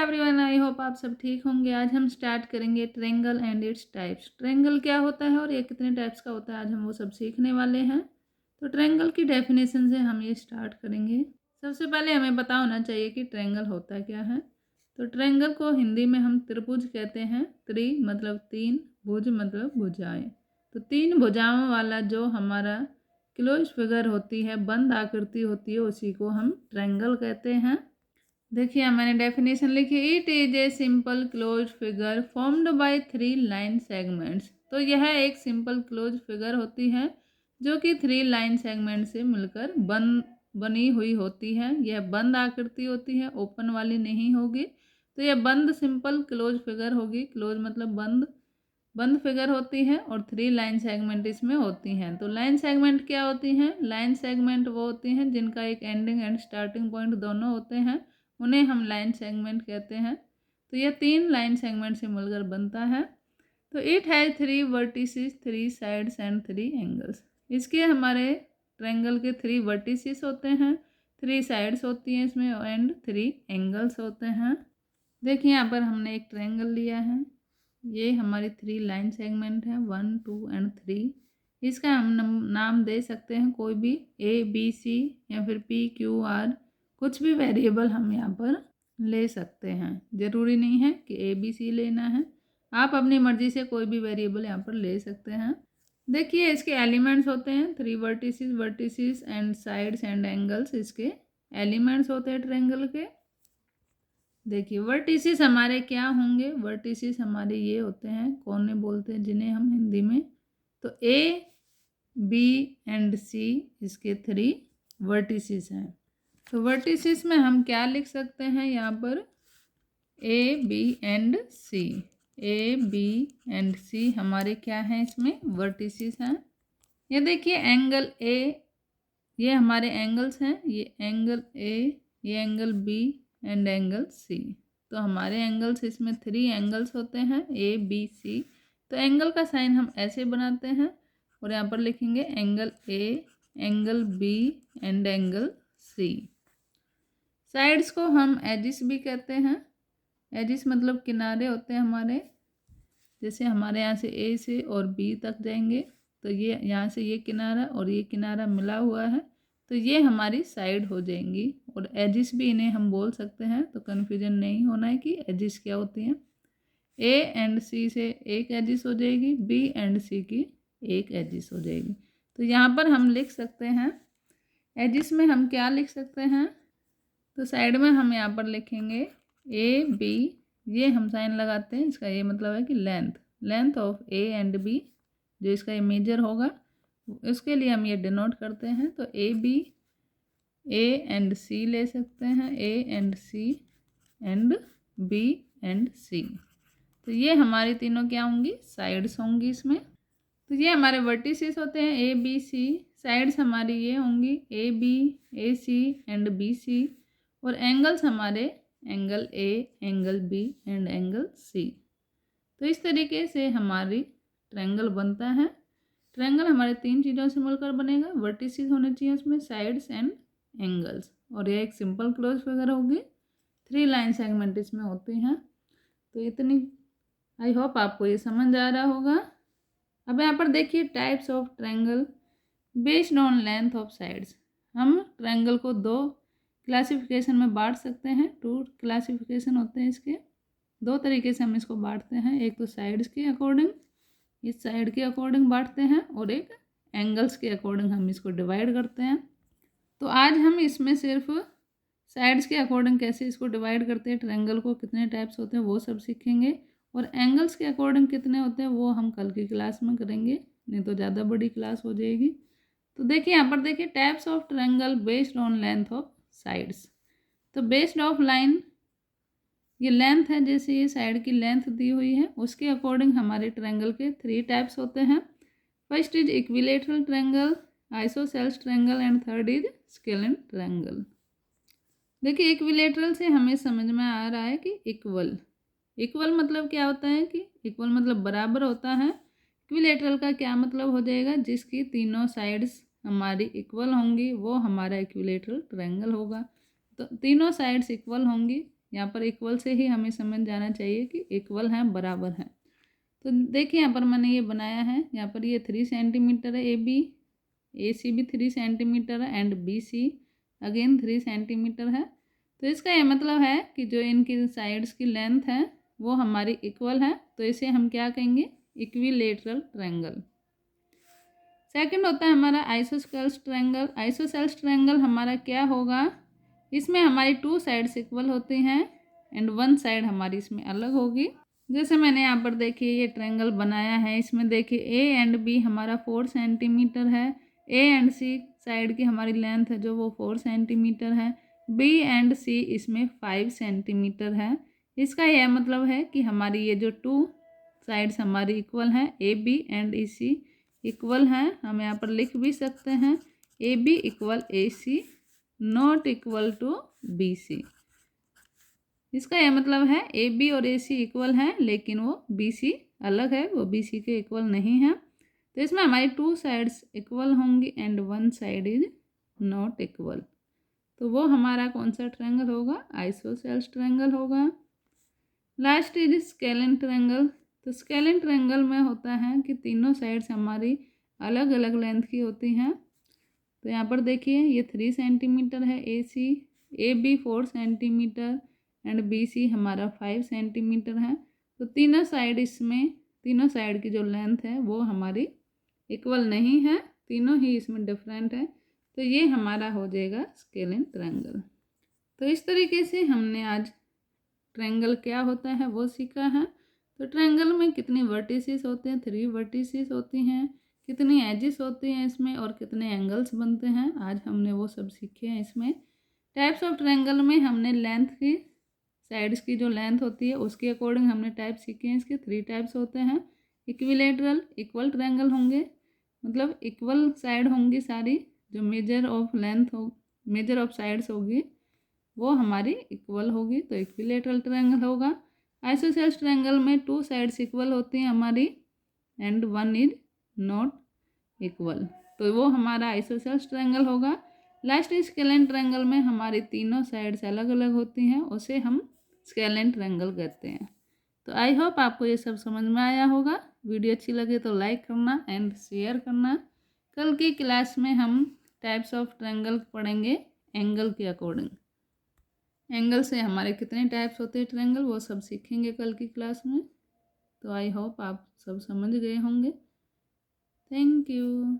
Everyone, I hope आप सब ठीक होंगे। आज हम स्टार्ट करेंगे triangle and its types. Triangle क्या होता है और ये कितने टाइप्स का होता है, आज हम वो सब सीखने वाले हैं। तो ट्रायंगल की डेफिनेशन से हम ये स्टार्ट करेंगे। सबसे पहले हमें पता होना चाहिए कि ट्रायंगल होता क्या है। तो ट्रायंगल को हिंदी में हम त्रिभुज कहते हैं। त्रि मतलब तीन, भुज मतलब भुजाएं। तो तीन भुजाओं वाला जो हमारा क्लोज फिगर होती है, बंद आकृति होती है, उसी को हम ट्रायंगल कहते हैं। देखिए मैंने डेफिनेशन लिखी, it is a simple close figure formed by 3 line segments. तो यह एक सिंपल क्लोज फिगर होती है जो कि 3 लाइन सेगमेंट से मिलकर बनी हुई होती है। यह बंद आकृति होती है, ओपन वाली नहीं होगी। तो यह बंद सिंपल क्लोज फिगर होगी। क्लोज मतलब बंद फिगर होती है और 3 लाइन सेगमेंट इसमें होती हैं। तो लाइन सेगमेंट क्या होती हैं? लाइन सेगमेंट वो होती हैं जिनका एक एंडिंग एंड स्टार्टिंग पॉइंट दोनों होते हैं, उन्हें हम लाइन सेगमेंट कहते हैं। तो यह 3 लाइन सेगमेंट से मिलकर बनता है। तो it has 3 vertices, 3 sides and 3 angles. इसके हमारे ट्रायंगल के 3 वर्टिसेस होते हैं, 3 साइड्स होती हैं इसमें एंड 3 एंगल्स होते हैं। देखिए यहाँ पर हमने एक ट्रायंगल लिया है। ये हमारी 3 लाइन सेगमेंट है, 1 2 एंड 3। इसका हम नाम दे सकते हैं कोई भी, ABC या फिर PQR, कुछ भी वेरिएबल हम यहाँ पर ले सकते हैं। ज़रूरी नहीं है कि ABC लेना है, आप अपनी मर्ज़ी से कोई भी वेरिएबल यहाँ पर ले सकते हैं। देखिए इसके एलिमेंट्स होते हैं 3 vertices and sides and angles, इसके एलिमेंट्स होते हैं ट्रायंगल के। देखिए वर्टिसेस हमारे क्या होंगे? वर्टिसेस हमारे ये होते हैं, कोने बोलते हैं जिन्हें हम हिंदी में। तो A, B एंड C इसके 3 वर्टिसेस हैं। तो वर्टिसेस में हम क्या लिख सकते हैं यहाँ पर? A, B and C। A, B and C हमारे क्या हैं? इसमें वर्टिसेस हैं। ये देखिए एंगल A, ये हमारे एंगल्स हैं। ये एंगल A, ये angle B and angle C। तो हमारे एंगल्स इसमें 3 एंगल्स होते हैं, ABC। तो एंगल का साइन हम ऐसे बनाते हैं और यहाँ पर लिखेंगे angle A, angle B and angle C। Sides को हम एजिस भी कहते हैं। एजिस मतलब किनारे होते हैं हमारे, जैसे हमारे यहाँ से A से और B तक जाएंगे, तो ये यहाँ से ये किनारा और ये किनारा मिला हुआ है, तो ये हमारी साइड हो जाएंगी। और एजिस भी इन्हें हम बोल सकते हैं, तो कन्फ्यूजन नहीं होना है कि एजिस क्या होती हैं। A एंड C से एक एजिस हो जाएगी, B एंड C की एक एजिस हो जाएगी। तो यहाँ पर हम लिख सकते हैं, एजिस में हम क्या लिख सकते हैं? तो साइड में हम यहाँ पर लिखेंगे AB, ये हम साइन लगाते हैं, इसका ये मतलब है कि length of A and B, जो इसका ये मेजर होगा उसके लिए हम ये डिनोट करते हैं। तो AB, A एंड C ले सकते हैं, A and C and B and C। तो ये हमारी तीनों क्या होंगी? साइड्स होंगी इसमें। तो ये हमारे वर्टिसेस होते हैं ABC। साइड्स हमारी ये होंगी AB, AC एंड BC। और एंगल्स हमारे angle A, angle B and angle C। तो इस तरीके से हमारी ट्रायंगल बनता है। ट्रायंगल हमारे 3 चीज़ों से मिलकर बनेगा। वर्टिसेस होने चाहिए उसमें, साइड्स एंड एंगल्स, और यह एक सिंपल क्लोज फिगर होगी। 3 लाइन सेगमेंट इसमें होती हैं। तो इतनी, आई होप आपको ये समझ आ रहा होगा। अब यहाँ पर देखिए types of triangle based on length of sides. हम ट्रायंगल को 2 क्लासिफिकेशन में बांट सकते हैं। 2 क्लासिफिकेशन होते हैं इसके। 2 तरीके से हम इसको बांटते हैं, एक तो साइड्स के अकॉर्डिंग, इस साइड के अकॉर्डिंग बांटते हैं, और एक एंगल्स के अकॉर्डिंग हम इसको डिवाइड करते हैं। तो आज हम इसमें सिर्फ साइड्स के अकॉर्डिंग कैसे इसको डिवाइड करते हैं, ट्रायंगल को कितने टाइप्स होते हैं वो सब सीखेंगे। और एंगल्स के अकॉर्डिंग कितने होते हैं वो हम कल की क्लास में करेंगे, नहीं तो ज़्यादा बड़ी क्लास हो जाएगी। तो देखिए यहाँ पर देखिए types of triangle based on length of sides. तो बेस्ड ऑफ लाइन, ये लेंथ है, जैसे ये साइड की लेंथ दी हुई है उसके अकॉर्डिंग हमारे ट्रायंगल के 3 टाइप्स होते हैं। First is equilateral triangle, isosceles triangle and third is scalene triangle. देखिए इक्विलेटरल से हमें समझ में आ रहा है कि इक्वल मतलब क्या होता है? कि इक्वल मतलब बराबर होता है। इक्विलेटरल का क्या मतलब हो जाएगा? जिसकी तीनों साइड्स हमारी इक्वल होंगी वो हमारा इक्विलेटरल ट्रायंगल होगा। तो तीनों साइड्स इक्वल होंगी यहाँ पर इक्वल से ही हमें समझ जाना चाहिए कि इक्वल हैं, बराबर हैं। तो देखिए यहाँ पर मैंने ये बनाया है, यहाँ पर ये 3 सेंटीमीटर है ए सी भी 3 सेंटीमीटर है and B C again 3 centimetre है। तो इसका ये मतलब है कि जो इनकी साइड्स की लेंथ है वो हमारी इक्वल है, तो इसे हम क्या कहेंगे, इक्विलेटरल ट्रायंगल। सेकंड होता है हमारा आइसोसेल्स ट्रायंगल। आइसोसेल्स ट्रायंगल हमारा क्या होगा, इसमें हमारी 2 साइड्स इक्वल होती हैं एंड 1 साइड हमारी इसमें अलग होगी। जैसे मैंने यहाँ पर देखिए ये ट्रायंगल बनाया है, इसमें देखिए ए एंड बी हमारा 4 सेंटीमीटर है, ए एंड सी साइड की हमारी लेंथ है जो वो 4 सेंटीमीटर है, बी एंड सी इसमें 5 सेंटीमीटर है। इसका यह मतलब है कि हमारी ये जो 2 साइड्स हमारी इक्वल हैं, A B and E C equal हैं। हम यहाँ पर लिख भी सकते हैं A B equal A C not equal to B C. इसका यह मतलब है ए बी और ए सी इक्वल हैं लेकिन वो बी सी अलग है, वो बी सी के इक्वल नहीं है। तो इसमें हमारी 2 साइड्स इक्वल होंगी and 1 side is not equal. तो वो हमारा कौन सा ट्रायंगल होगा, आइसोसेल्स ट्रायंगल होगा। Last is scalene triangle. तो स्केलिन ट्रायंगल में होता है कि तीनों साइड्स हमारी अलग अलग लेंथ की होती हैं। तो यहाँ पर देखिए ये 3 सेंटीमीटर है A C, A B 4 centimetre and B C हमारा 5 सेंटीमीटर है। तो तीनों साइड की जो लेंथ है वो हमारी इक्वल नहीं है, तीनों ही इसमें डिफरेंट है। तो ये हमारा हो जाएगा स्केलिन ट्रायंगल। तो इस तरीके से हमने आज ट्रायंगल क्या होता है वो सीखा है। तो ट्रायंगल में कितनी वर्टिसेस होते हैं, 3 वर्टिसेस होती हैं, कितनी एजेस होती हैं इसमें और कितने एंगल्स बनते हैं, आज हमने वो सब सीखे हैं। इसमें टाइप्स ऑफ ट्रायंगल में हमने लेंथ की, साइड्स की जो लेंथ होती है उसके अकॉर्डिंग हमने टाइप सीखे हैं। इसके 3 टाइप्स होते हैं। इक्विलेटरल इक्वल ट्रायंगल होंगे, मतलब इक्वल साइड होंगी सारी, जो मेजर ऑफ लेंथ हो, मेजर ऑफ साइड्स होगी वो हमारी इक्वल होगी, तो इक्विलेटरल ट्रायंगल होगा। आइसोसेल्स ट्रायंगल में 2 साइड्स इक्वल होती हैं हमारी एंड 1 इज नॉट इक्वल, तो वो हमारा आइसोसेल्स ट्रायंगल होगा। लास्ट स्केलिन ट्रायंगल में हमारी तीनों साइड्स अलग अलग होती हैं, उसे हम स्केलिन ट्रायंगल कहते हैं। तो आई होप आपको ये सब समझ में आया होगा। वीडियो अच्छी लगे तो लाइक करना एंड शेयर करना। कल की क्लास में हम टाइप्स ऑफ ट्रायंगल पढ़ेंगे एंगल के अकॉर्डिंग। एंगल से हमारे कितने टाइप्स होते हैं ट्रायंगल, वो सब सीखेंगे कल की क्लास में। तो आई होप आप सब समझ गए होंगे। Thank you.